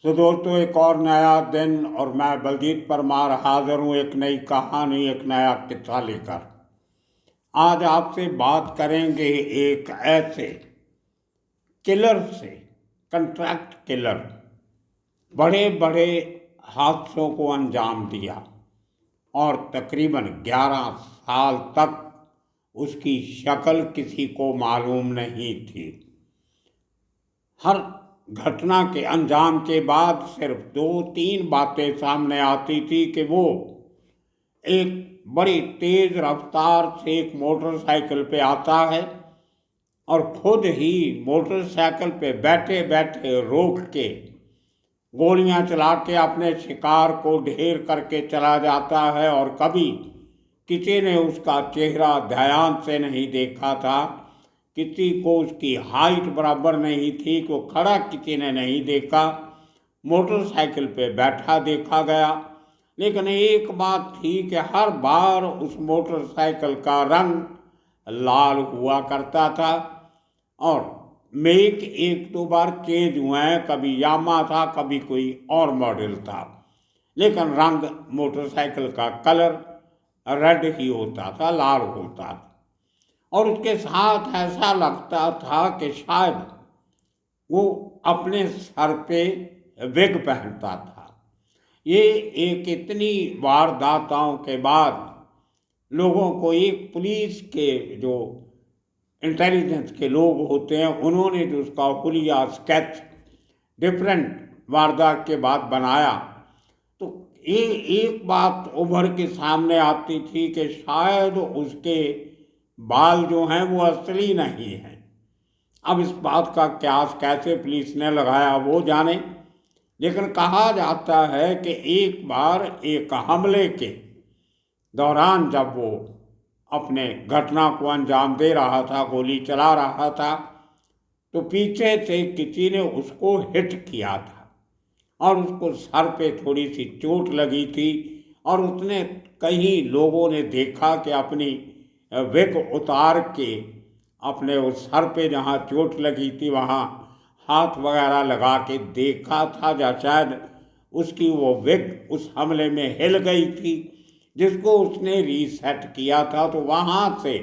तो दोस्तों, एक और नया दिन और मैं बलजीत परमार हाजिर हूँ एक नई कहानी, एक नया किस्सा लेकर। आज आपसे बात करेंगे एक ऐसे किलर से, कंट्रैक्ट किलर, बड़े बड़े हादसों को अंजाम दिया और तकरीबन 11 साल तक उसकी शक्ल किसी को मालूम नहीं थी। हर घटना के अंजाम के बाद सिर्फ 2-3 बातें सामने आती थी कि वो एक बड़ी तेज रफ्तार से एक मोटरसाइकिल पे आता है और खुद ही मोटरसाइकिल पे बैठे बैठे रोक के गोलियां चला के अपने शिकार को ढेर करके चला जाता है। और कभी किसी ने उसका चेहरा ध्यान से नहीं देखा था, किसी को उसकी हाइट बराबर नहीं थी, को खड़ा किसी ने नहीं देखा, मोटरसाइकिल पे बैठा देखा गया। लेकिन एक बात थी कि हर बार उस मोटरसाइकिल का रंग लाल हुआ करता था और मेक एक दो बार चेंज हुए हैं, कभी यामा था, कभी कोई और मॉडल था, लेकिन रंग मोटरसाइकिल का कलर रेड ही होता था, लाल होता था। और उसके साथ ऐसा लगता था कि शायद वो अपने सर पे विग पहनता था। ये एक इतनी वारदाताओं के बाद लोगों को, एक पुलिस के जो इंटेलिजेंस के लोग होते हैं, उन्होंने जो उसका हुलिया स्केच डिफरेंट वारदात के बाद बनाया, तो ये एक बात उभर के सामने आती थी कि शायद उसके बाल जो हैं वो असली नहीं हैं। अब इस बात का क्यास कैसे पुलिस ने लगाया वो जाने, लेकिन कहा जाता है कि एक बार एक हमले के दौरान जब वो अपने घटना को अंजाम दे रहा था, गोली चला रहा था, तो पीछे से किसी ने उसको हिट किया था और उसको सर पे थोड़ी सी चोट लगी थी। और उसने, कई लोगों ने देखा कि अपनी विग उतार के अपने उस सर पे जहाँ चोट लगी थी वहाँ हाथ वगैरह लगा के देखा था, या शायद उसकी वो विग उस हमले में हिल गई थी जिसको उसने रीसेट किया था। तो वहाँ से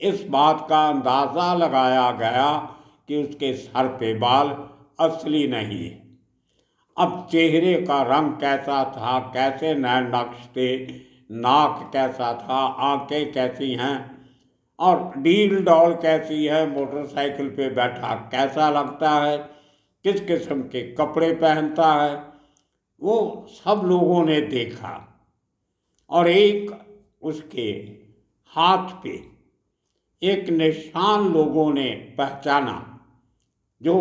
इस बात का अंदाज़ा लगाया गया कि उसके सर पे बाल असली नहीं है। अब चेहरे का रंग कैसा था, कैसे नैन नक्श थे, नाक कैसा था, आंखें कैसी हैं और डील डॉल कैसी है, मोटरसाइकिल पे बैठा कैसा लगता है, किस किस्म के कपड़े पहनता है, वो सब लोगों ने देखा। और एक उसके हाथ पे एक निशान लोगों ने पहचाना, जो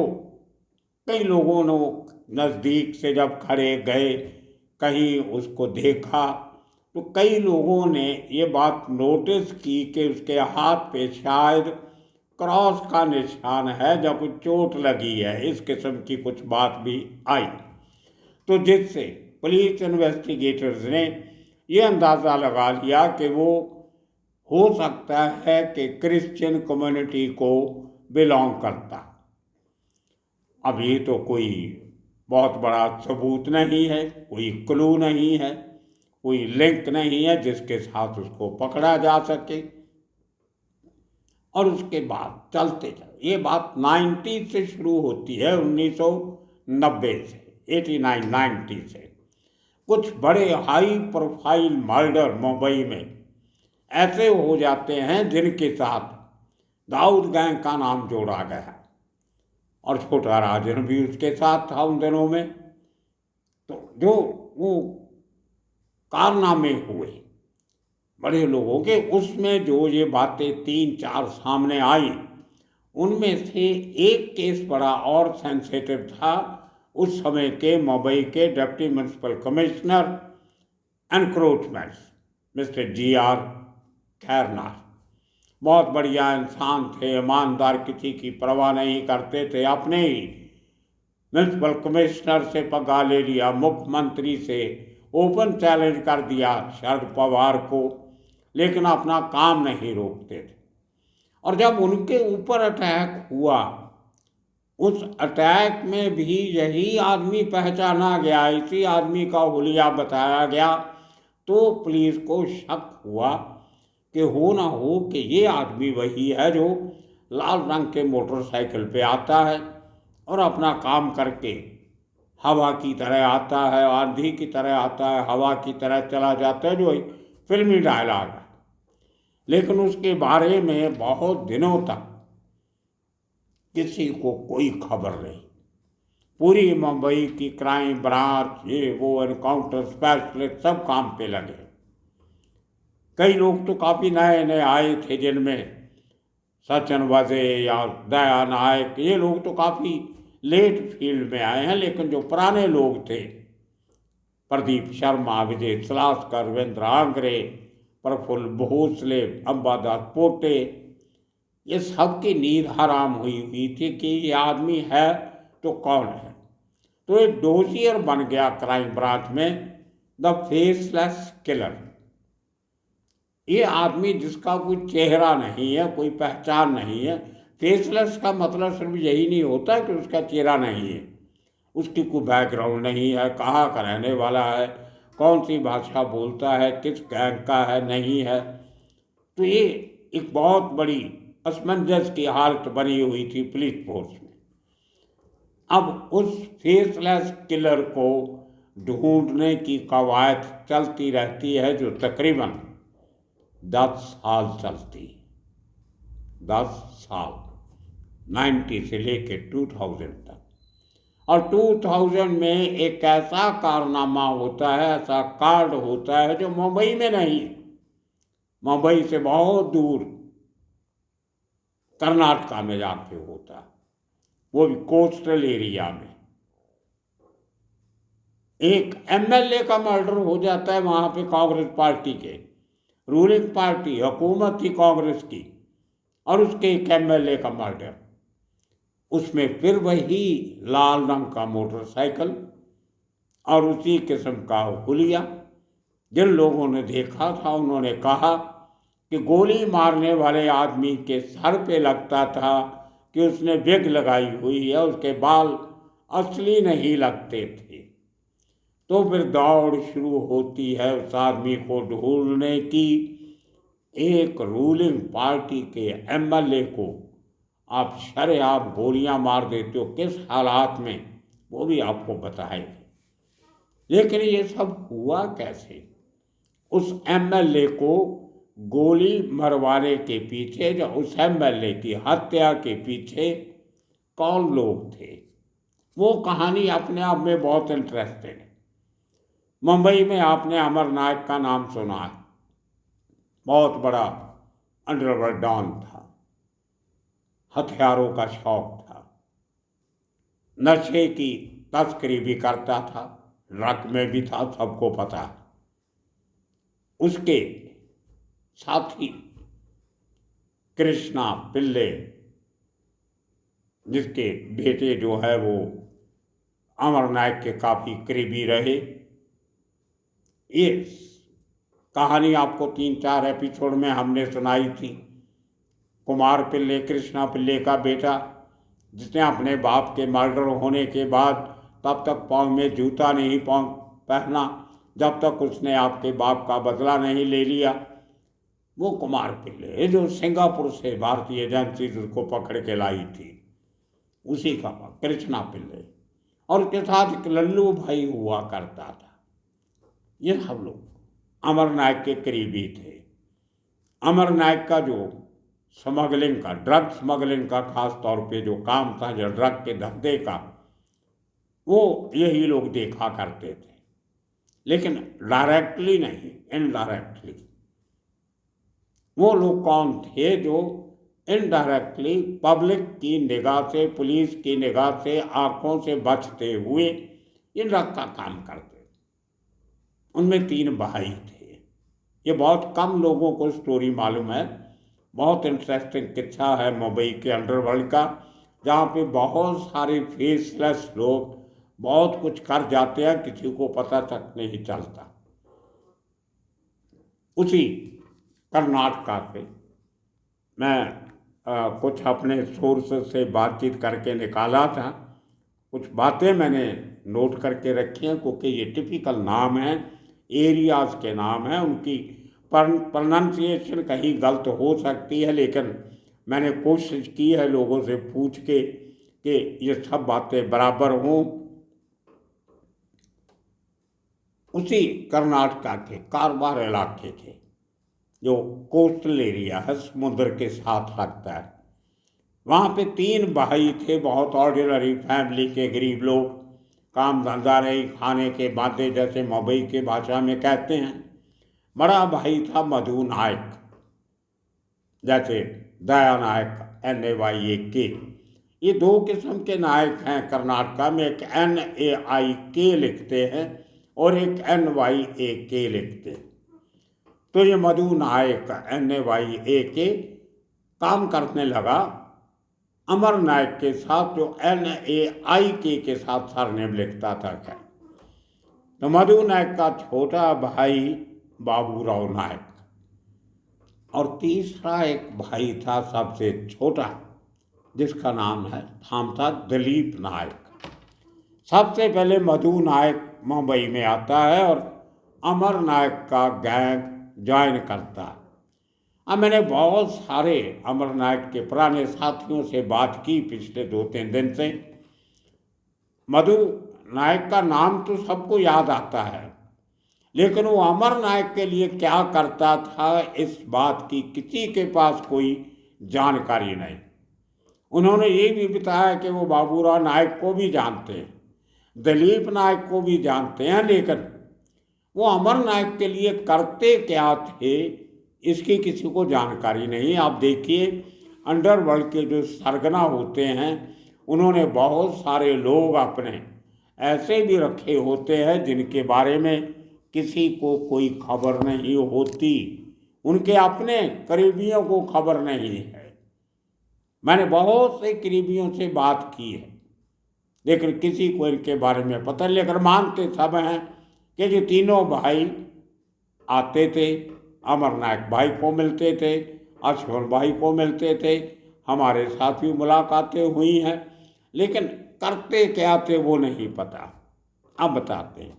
कई लोगों ने नज़दीक से जब खड़े गए, कहीं उसको देखा, तो कई लोगों ने ये बात नोटिस की कि उसके हाथ पे शायद क्रॉस का निशान है, जब चोट लगी है, इस किस्म की कुछ बात भी आई। तो जिससे पुलिस इन्वेस्टिगेटर्स ने ये अंदाज़ा लगा लिया कि वो हो सकता है कि क्रिश्चियन कम्युनिटी को बिलोंग करता। अब ये तो कोई बहुत बड़ा सबूत नहीं है, कोई क्लू नहीं है, कोई लिंक नहीं है जिसके साथ उसको पकड़ा जा सके। और उसके बाद चलते चलते ये बात 90 से शुरू होती है, 1990 से, 89-90 से। कुछ बड़े हाई प्रोफाइल मर्डर मुंबई में ऐसे हो जाते हैं जिनके साथ दाऊद गैंग का नाम जोड़ा गया और छोटा राजन भी उसके साथ था उन दिनों में। तो जो वो कारनामे हुए बड़े लोगों के, उसमें जो ये बातें 3-4 सामने आई, उनमें से एक केस बड़ा और सेंसिटिव था। उस समय के मुंबई के deputy municipal commissioner encroachments mister GR Khairnar, बहुत बढ़िया इंसान थे, ईमानदार, किसी की परवाह नहीं करते थे, अपने ही म्यूनसिपल कमिश्नर से पगा ले लिया, मुख्यमंत्री से ओपन चैलेंज कर दिया शरद पवार को, लेकिन अपना काम नहीं रोकते थे। और जब उनके ऊपर अटैक हुआ, उस अटैक में भी यही आदमी पहचाना गया, इसी आदमी का हुलिया बताया गया। तो पुलिस को शक हुआ कि हो ना हो कि ये आदमी वही है जो लाल रंग के मोटरसाइकिल पे आता है और अपना काम करके हवा की तरह आता है, आंधी की तरह आता है, हवा की तरह चला जाता है, जो फिल्मी डायलॉग है। लेकिन उसके बारे में बहुत दिनों तक किसी को कोई खबर नहीं। पूरी मुंबई की क्राइम ब्रांच, ये वो एनकाउंटर स्पेशलिस्ट सब काम पे लगे। कई लोग तो काफ़ी नए नए आए थे, जिनमें सचिन वाजे या दया नायक, ये लोग तो काफ़ी लेट फील्ड में आए हैं। लेकिन जो पुराने लोग थे, प्रदीप शर्मा, विजय सलास्कर, रविंद्र आंग्रे, प्रफुल्ल भोसले, अंबादास पोटे, ये सबकी नींद हराम हुई थी कि ये आदमी है तो कौन है। तो एक डोसियर बन गया क्राइम ब्रांच में, द फेसलेस किलर। ये आदमी जिसका कोई चेहरा नहीं है, कोई पहचान नहीं है। फेसलेस का मतलब सिर्फ यही नहीं होता कि उसका चेहरा नहीं है, उसकी कोई बैकग्राउंड नहीं है, कहाँ का रहने वाला है, कौन सी भाषा बोलता है, किस गैंग का है, नहीं है। तो ये एक बहुत बड़ी असमंजस की हालत बनी हुई थी पुलिस फोर्स में। अब उस फेसलेस किलर को ढूंढने की कवायद चलती रहती है, जो तकरीबन 10 साल चलती। 10 साल, 90 से लेके 2000 तक। और 2000 में एक ऐसा कारनामा होता है, ऐसा कांड होता है जो मुंबई में नहीं, मुंबई से बहुत दूर कर्नाटका में जाके होता है, वो भी कोस्टल एरिया में। एक एमएलए का मर्डर हो जाता है वहाँ पे, कांग्रेस पार्टी के, रूलिंग पार्टी, हुकूमत थी कांग्रेस की, और उसके एक एमएलए का मर्डर। उसमें फिर वही लाल रंग का मोटरसाइकिल और उसी किस्म का हुलिया। जिन लोगों ने देखा था उन्होंने कहा कि गोली मारने वाले आदमी के सर पे लगता था कि उसने विग लगाई हुई है, उसके बाल असली नहीं लगते थे। तो फिर दौड़ शुरू होती है उस आदमी को ढूंढने की। एक रूलिंग पार्टी के एमएलए को आप शरेआम गोलियां मार देते हो, किस हालात में, वो भी आपको बताएंगे। लेकिन ये सब हुआ कैसे? उस एमएलए को गोली मरवाने के पीछे, या उस एमएलए की हत्या के पीछे कौन लोग थे, वो कहानी अपने आप में बहुत इंटरेस्टिंग है। मुंबई में आपने अमर नायक का नाम सुना है, बहुत बड़ा अंडरवर्ल्ड डॉन था, हथियारों का शौक था, नशे की तस्करी भी करता था, ड्रग में भी था, सबको पता है। उसके साथी कृष्णा पिल्ले, जिसके बेटे जो है वो अमर नायक के काफ़ी करीबी रहे। ये कहानी आपको 3-4 एपिसोड में हमने सुनाई थी। कुमार पिल्ले, कृष्णा पिल्ले का बेटा, जिसने अपने बाप के मर्डर होने के बाद तब तक पाँव में जूता नहीं पहना जब तक उसने आपके बाप का बदला नहीं ले लिया। वो कुमार पिल्ले जो सिंगापुर से भारतीय एजेंसी उसको पकड़ के लाई थी, उसी का कृष्णा पिल्ले। और उसके साथ एक लल्लू भाई हुआ करता था। ये सब लोग अमर नायक के करीबी थे। अमर नायक का जो स्मगलिंग का, ड्रग स्मगलिंग का खास तौर पे जो काम था, जो ड्रग के धंधे का, वो यही लोग देखा करते थे। लेकिन डायरेक्टली नहीं, इनडायरेक्टली। वो लोग कौन थे जो इनडायरेक्टली पब्लिक की निगाह से, पुलिस की निगाह से, आंखों से बचते हुए ये ड्रग का काम करते? उनमें 3 भाई थे। ये बहुत कम लोगों को स्टोरी मालूम है। बहुत इंटरेस्टिंग किस्सा है मुंबई के अंडरवर्ल्ड का, जहाँ पे बहुत सारे फेसलेस लोग बहुत कुछ कर जाते हैं, किसी को पता तक नहीं चलता। उसी कर्नाटका से मैं कुछ अपने सोर्स से बातचीत करके निकाला था। कुछ बातें मैंने नोट करके रखी हैं, क्योंकि ये टिपिकल नाम हैं, एरियाज़ के नाम हैं। उनकी प्रोनाउंसिएशन कहीं गलत हो सकती है, लेकिन मैंने कोशिश की है लोगों से पूछ के कि ये सब बातें बराबर हों। उसी कर्नाटका के कारवार इलाके के जो कोस्टल एरिया है, समुद्र के साथ लगता है, वहाँ पे 3 भाई थे, बहुत ऑर्डिनरी फैमिली के गरीब लोग, काम धंधा नहीं, खाने के बातें जैसे मुंबई के भाषा में कहते हैं। बड़ा भाई था मधु नायक, जैसे दया नायक NAYK। ये 2 किस्म के नायक हैं कर्नाटका में, एक NAIK लिखते हैं और एक NYAK लिखते हैं। तो ये मधु नायक NAYAK काम करने लगा अमर नायक के साथ, जो NAIK के साथ सरनेम लिखता था। क्या तो मधु नायक का छोटा भाई बाबूराव नायक, और तीसरा एक भाई था सबसे छोटा, जिसका नाम था दिलीप नायक। सबसे पहले मधु नायक मुंबई में आता है और अमर नायक का गैंग ज्वाइन करता है। अब मैंने बहुत सारे अमर नायक के पुराने साथियों से बात की पिछले 2-3 दिन से। मधु नायक का नाम तो सबको याद आता है, लेकिन वो अमर नायक के लिए क्या करता था, इस बात की किसी के पास कोई जानकारी नहीं। उन्होंने ये भी बताया कि वो बाबूराव नायक को भी जानते हैं, दिलीप नायक को भी जानते हैं, लेकिन वो अमर नायक के लिए करते क्या थे इसकी किसी को जानकारी नहीं। आप देखिए, अंडरवर्ल्ड के जो सरगना होते हैं, उन्होंने बहुत सारे लोग अपने ऐसे भी रखे होते हैं जिनके बारे में किसी को कोई खबर नहीं होती, उनके अपने करीबियों को खबर नहीं है। मैंने बहुत से करीबियों से बात की है, लेकिन किसी को इनके बारे में पता नहीं, लेकर मानते सब हैं कि जो तीनों भाई आते थे, अमर नायक भाई को मिलते थे, अश्वन भाई को मिलते थे, हमारे साथ भी मुलाकातें हुई हैं, लेकिन करते क्या थे वो नहीं पता। अब बताते हैं।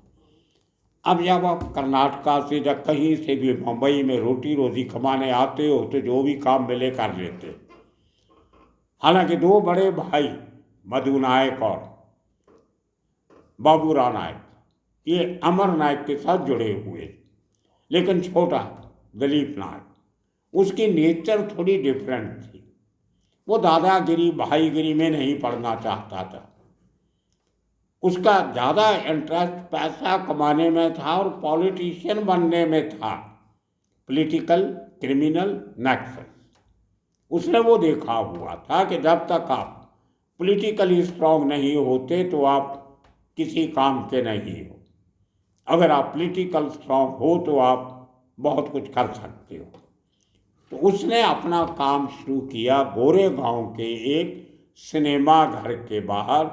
अब जब आप कर्नाटका से जब कहीं से भी मुंबई में रोटी रोजी कमाने आते हो तो जो भी काम मिले कर लेते। हालांकि 2 बड़े भाई मधु नायक और बाबूराव नायक ये अमर नायक के साथ जुड़े हुए, लेकिन छोटा दिलीप नायक, उसकी नेचर थोड़ी डिफरेंट थी। वो दादागिरी भाईगिरी में नहीं पड़ना चाहता था, उसका ज़्यादा इंटरेस्ट पैसा कमाने में था और पॉलिटिशियन बनने में था, पॉलिटिकल क्रिमिनल नेक्सस। उसने वो देखा हुआ था कि जब तक आप पॉलिटिकली स्ट्रांग नहीं होते तो आप किसी काम के नहीं हो। अगर आप पॉलिटिकल स्ट्रांग हो तो आप बहुत कुछ कर सकते हो। तो उसने अपना काम शुरू किया गोरेगांव के एक सिनेमा घर के बाहर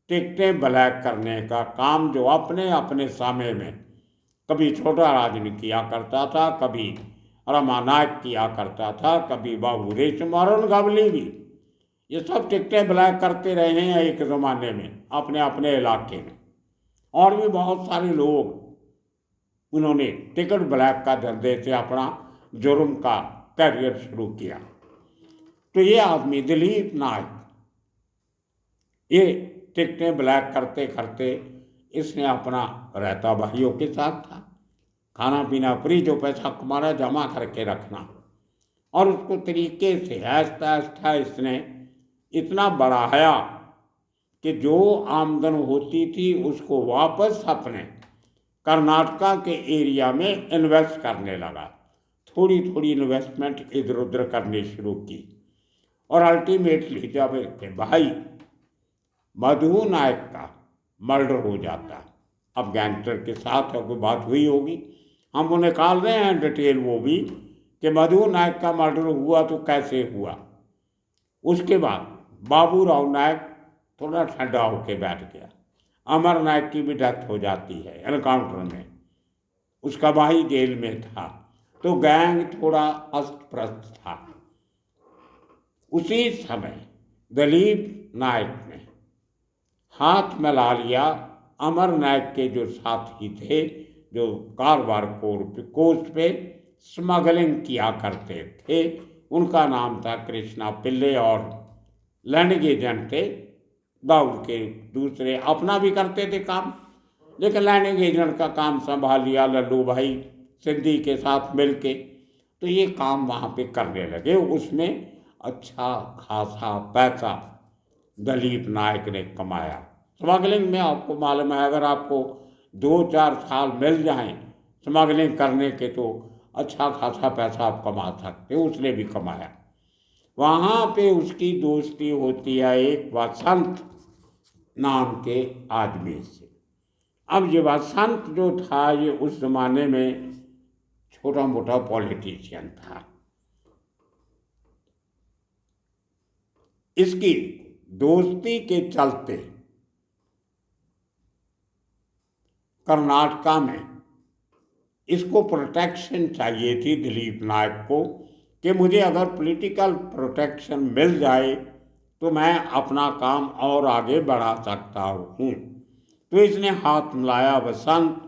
टिकटें ब्लैक करने का काम, जो अपने अपने समय में कभी छोटा राजन किया करता था, कभी रमा नायक किया करता था, कभी बाबू रेशम और अरुण गवली भी। ये सब टिकटें ब्लैक करते रहे हैं एक ज़माने में अपने अपने इलाके में, और भी बहुत सारे लोग उन्होंने टिकट ब्लैक का धंधे से अपना जुर्म का करियर शुरू किया। तो ये आदमी दिलीप नायक, ये टिकटें ब्लैक करते करते इसने अपना रहता भाइयों के साथ था, खाना पीना फ्री, जो पैसा कमाना जमा करके रखना, और उसको तरीके से आहिस्ता आहिस्ता इसने इतना बढ़ाया कि जो आमदन होती थी उसको वापस अपने कर्नाटका के एरिया में इन्वेस्ट करने लगा। थोड़ी थोड़ी इन्वेस्टमेंट इधर उधर करनी शुरू की, और अल्टीमेटली जब इसके भाई मधु नायक का मर्डर हो जाता, अब गैंगस्टर के साथ कोई बात हुई होगी, हम वो निकाल रहे हैं डिटेल वो भी कि मधु नायक का मर्डर हुआ तो कैसे हुआ। उसके बाद बाबूराव नायक थोड़ा ठंडा होके बैठ गया। अमर नायक की भी डेथ हो जाती है एनकाउंटर में, उसका भाई जेल में था, तो गैंग थोड़ा अस्त प्रस्त था। उसी समय दिलीप नायक ने हाथ मिला लिया अमर नायक के जो साथी थे, जो कारवार कोस्ट पे स्मगलिंग किया करते थे। उनका नाम था कृष्णा पिल्ले और लैंडिंग एजेंट थे दाऊद के दूसरे। अपना भी करते थे काम, लेकिन लैंडिंग एजेंट का काम संभाल लिया लल्लू भाई सिंधी के साथ मिलके। तो ये काम वहाँ पे करने लगे। उसमें अच्छा खासा पैसा दिलीप नायक ने कमाया। स्मगलिंग में आपको मालूम है, अगर आपको 2-4 साल मिल जाएं स्मगलिंग करने के तो अच्छा खासा पैसा आप कमा सकते हो। उसने भी कमाया। वहाँ पे उसकी दोस्ती होती है एक वसंत नाम के आदमी से। अब ये वसंत जो था, ये उस जमाने में छोटा मोटा पॉलिटिशियन था। इसकी दोस्ती के चलते कर्नाटका में इसको प्रोटेक्शन चाहिए थी दिलीप नायक को, कि मुझे अगर पॉलिटिकल प्रोटेक्शन मिल जाए तो मैं अपना काम और आगे बढ़ा सकता हूँ। तो इसने हाथ मिलाया वसंत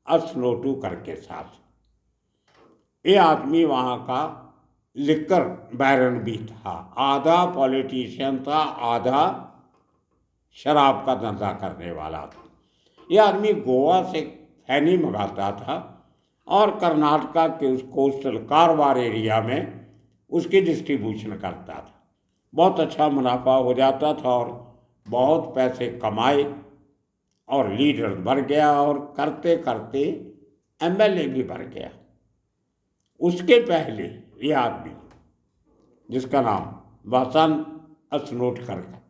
असनोटू करके साथ। ये आदमी वहाँ का लिकर बैरन भी था, आधा पॉलिटिशियन था, आधा शराब का धंधा करने वाला था। ये आदमी गोवा से खैनी मंगाता था और कर्नाटका के उस कोस्टल कारवार एरिया में उसकी डिस्ट्रीब्यूशन करता था। बहुत अच्छा मुनाफा हो जाता था और बहुत पैसे कमाए और लीडर बन गया और करते करते एमएलए भी बन गया। उसके पहले ये आदमी, जिसका नाम वसंत असनोटकर का,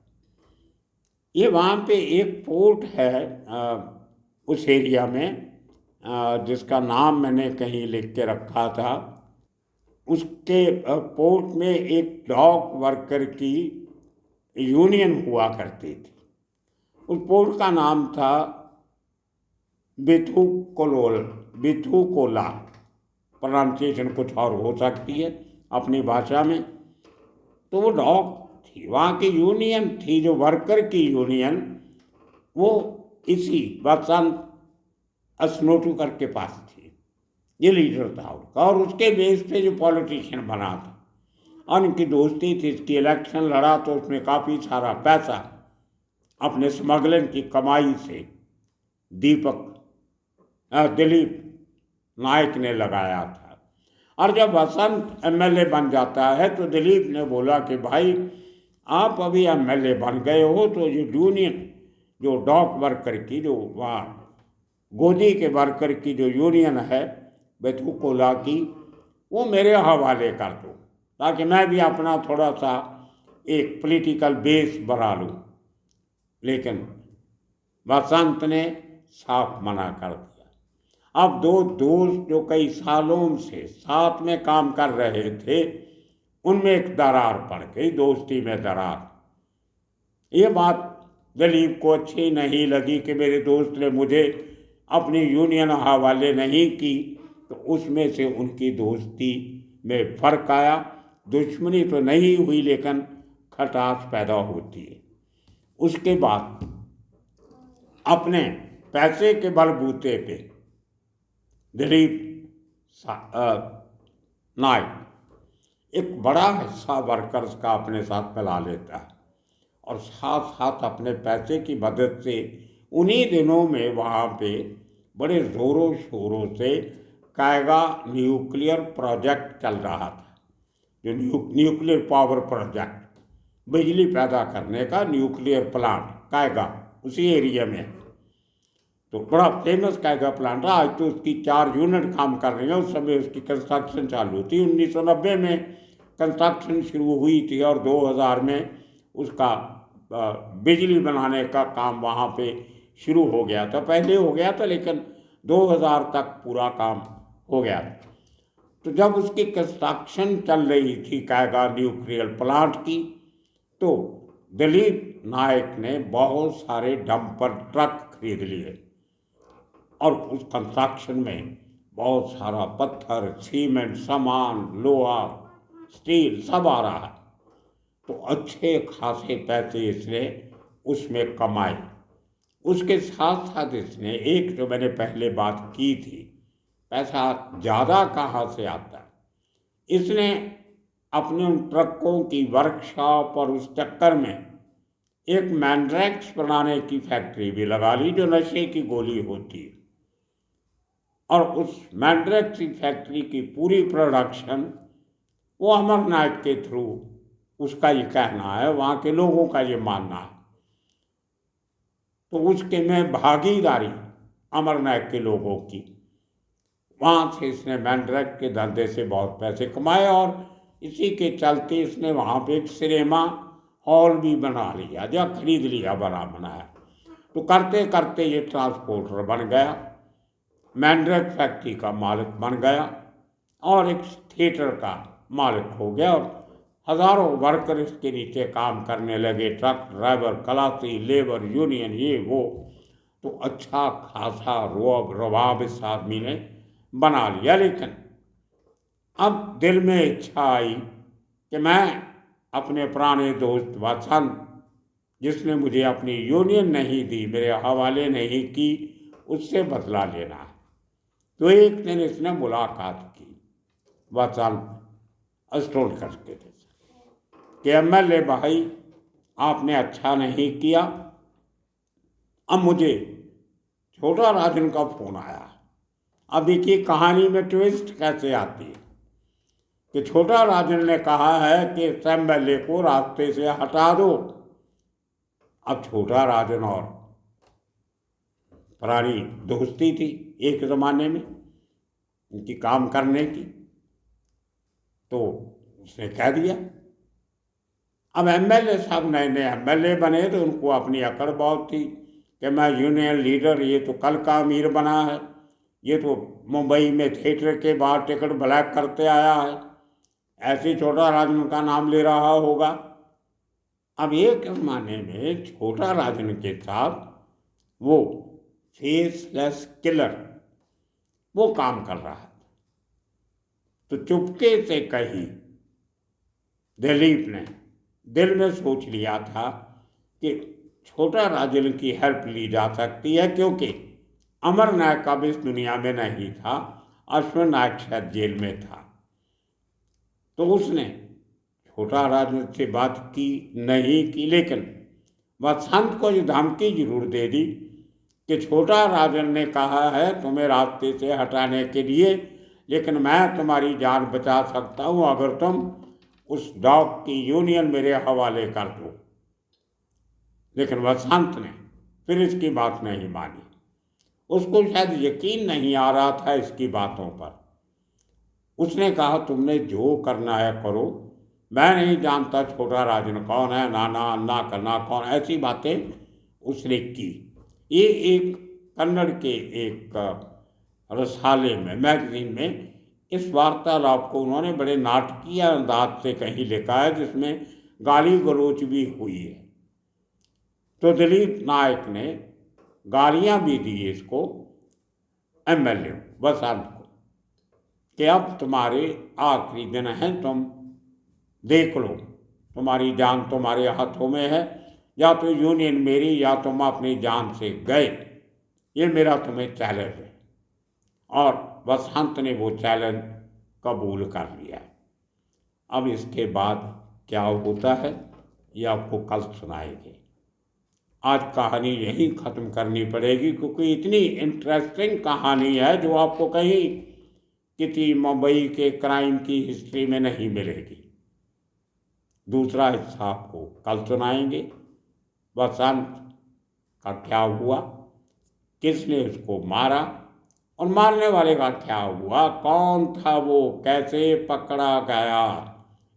ये वहाँ पे एक पोर्ट है उस एरिया में, जिसका नाम मैंने कहीं लिख के रखा था। उसके पोर्ट में एक डॉक वर्कर की यूनियन हुआ करती थी। उस पोर्ट का नाम था बिथुकोला, प्रोनाउंसिएशन कुछ और हो सकती है अपनी भाषा में। तो वो डॉक थी, वहाँ की यूनियन थी, जो वर्कर की यूनियन, वो इसी वसंत असनोटूकर के पास थी। ये लीडर था उसका और उसके बेस पे जो पॉलिटिशियन बना था और इनकी दोस्ती थी। इसकी इलेक्शन लड़ा तो उसमें काफ़ी सारा पैसा अपने स्मगलिंग की कमाई से दिलीप नायक ने लगाया था। और जब वसंत एमएलए बन जाता है तो दिलीप ने बोला कि भाई आप अभी एमएलए बन गए हो तो ये यूनियन, जो डॉक वर्कर की, जो वहाँ गोदी के वर्कर की जो यूनियन है बेथुकोला की, वो मेरे हवाले कर दो ताकि मैं भी अपना थोड़ा सा एक पॉलिटिकल बेस बना लूँ। लेकिन वसंत ने साफ मना कर दिया। अब दो दोस्त जो कई सालों से साथ में काम कर रहे थे, उनमें एक दरार पड़ गई, दोस्ती में दरार। ये बात दिलीप को अच्छी नहीं लगी कि मेरे दोस्त ने मुझे अपनी यूनियन हवाले नहीं की, तो उसमें से उनकी दोस्ती में फर्क आया। दुश्मनी तो नहीं हुई लेकिन खटास पैदा होती है। उसके बाद अपने पैसे के बलबूते पे दिलीप नायक एक बड़ा हिस्सा वर्कर्स का अपने साथ मिला लेता है और साथ साथ अपने पैसे की मदद से उन्हीं दिनों में वहाँ पे बड़े ज़ोरों शोरों से कायगा न्यूक्लियर प्रोजेक्ट चल रहा था। जो न्यूक्लियर पावर प्रोजेक्ट, बिजली पैदा करने का न्यूक्लियर प्लांट कायगा उसी एरिया में, तो बड़ा फेमस कायगा प्लांट है। आज तो उसकी 4 यूनिट काम कर रही हैं। उस समय उसकी कंस्ट्रक्शन चालू थी। 1990 में कंस्ट्रक्शन शुरू हुई थी और 2000 में उसका बिजली बनाने का काम वहाँ पे शुरू हो गया था। पहले हो गया था लेकिन 2000 तक पूरा काम हो गया था। तो जब उसकी कंस्ट्रक्शन चल रही थी कायगा न्यूक्लियर प्लांट की, तो दिलीप नायक ने बहुत सारे डंपर ट्रक खरीद लिए और उस कंस्ट्रक्शन में बहुत सारा पत्थर, सीमेंट, सामान, लोहा, स्टील सब आ रहा है। तो अच्छे खासे पैसे इसने उसमें कमाए। उसके साथ साथ इसने एक जो मैंने पहले बात की थी, पैसा ज़्यादा कहाँ से आता है, इसने अपने उन ट्रकों की वर्कशॉप और उस चक्कर में एक मैंड्रैक्स बनाने की फैक्ट्री भी लगा ली, जो नशे की गोली होती है। और उस मैंड्रैक्स की फैक्ट्री की पूरी प्रोडक्शन वो अमर नायक के थ्रू, उसका ये कहना है, वहाँ के लोगों का ये मानना है। तो उसके में भागीदारी अमर नायक के लोगों की, वहाँ से इसने मैंड्रैक के धंधे से बहुत पैसे कमाए और इसी के चलते इसने वहाँ पे एक सिनेमा हॉल भी बना लिया, या खरीद लिया, बनाया। तो करते करते ये ट्रांसपोर्टर बन गया, मैंड्रैक फैक्ट्री का मालिक बन गया और एक थिएटर का मालिक हो गया। और हज़ारों वर्कर इसके नीचे काम करने लगे, ट्रक ड्राइवर, खलासी, लेबर यूनियन, ये वो। तो अच्छा खासा रवाब इस आदमी ने बना लिया। लेकिन अब दिल में इच्छा आई कि मैं अपने पुराने दोस्त वसंत, जिसने मुझे अपनी यूनियन नहीं दी, मेरे हवाले नहीं की, उससे बदला लेना है। तो एक दिन इसने मुलाकात की वसंत अस्टोल करके कि MLA भाई, आपने अच्छा नहीं किया। अब मुझे छोटा राजन का फोन आया। अब देखिए कहानी में ट्विस्ट कैसे आती है कि छोटा राजन ने कहा है कि MLA को रास्ते से हटा दो। अब छोटा राजन और पुरानी दोस्ती थी एक ज़माने में उनकी काम करने की, तो उसने कह दिया। अब MLA साहब नए नए MLA बने तो उनको अपनी अकड़ बहुत थी कि मैं यूनियन लीडर, ये तो कल का अमीर बना है, ये तो मुंबई में थिएटर के बाहर टिकट ब्लैक करते आया है, ऐसे छोटा राजन का नाम ले रहा होगा। अब एक ज़माने में छोटा राजन के साथ वो फेसलेस किलर वो काम कर रहा है। तो चुपके से कहीं दिलीप ने दिल में सोच लिया था कि छोटा राजन की हेल्प ली जा सकती है, क्योंकि अमर नायक अब इस दुनिया में नहीं था, अश्विन नायक शायद जेल में था। तो उसने छोटा राजन से बात की नहीं की, लेकिन वसंत को ये धमकी जरूर दे दी कि छोटा राजन ने कहा है तुम्हें रास्ते से हटाने के लिए, लेकिन मैं तुम्हारी जान बचा सकता हूँ अगर तुम उस डॉग की यूनियन मेरे हवाले कर दो। लेकिन वसंत ने फिर इसकी बात नहीं मानी। उसको शायद यकीन नहीं आ रहा था इसकी बातों पर। उसने कहा तुमने जो करना है करो, मैं नहीं जानता छोटा राजन कौन है, नाना अन्ना करना कौन, ऐसी बातें उसने की। ये एक कन्नड़ के एक रसाले में, मैगजीन में इस वार्तालाप को उन्होंने बड़े नाटकीय अंदाज से कहीं लिखा है, जिसमें गाली गलौच भी हुई है। तो दिलीप नायक ने गालियां भी दी इसको, MLA वसंत को, कि अब तुम्हारे आखिरी दिन हैं, तुम देख लो, तुम्हारी जान तुम्हारे हाथों में है, या तो यूनियन मेरी या तुम अपनी जान से गए, ये मेरा तुम्हें चैलेंज है। और वसंत ने वो चैलेंज कबूल कर लिया। अब इसके बाद क्या होता है ये आपको कल सुनाएंगे। आज कहानी यहीं ख़त्म करनी पड़ेगी, क्योंकि इतनी इंटरेस्टिंग कहानी है जो आपको कहीं किसी मुंबई के क्राइम की हिस्ट्री में नहीं मिलेगी। दूसरा हिस्सा आपको कल सुनाएंगे। वसंत का क्या हुआ, किसने उसको मारा, और मारने वाले का क्या हुआ, कौन था वो, कैसे पकड़ा गया।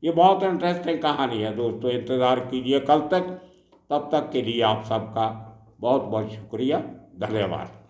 ये बहुत इंटरेस्टिंग कहानी है दोस्तों, इंतज़ार कीजिए कल तक। तब तक के लिए आप सबका बहुत बहुत शुक्रिया, धन्यवाद।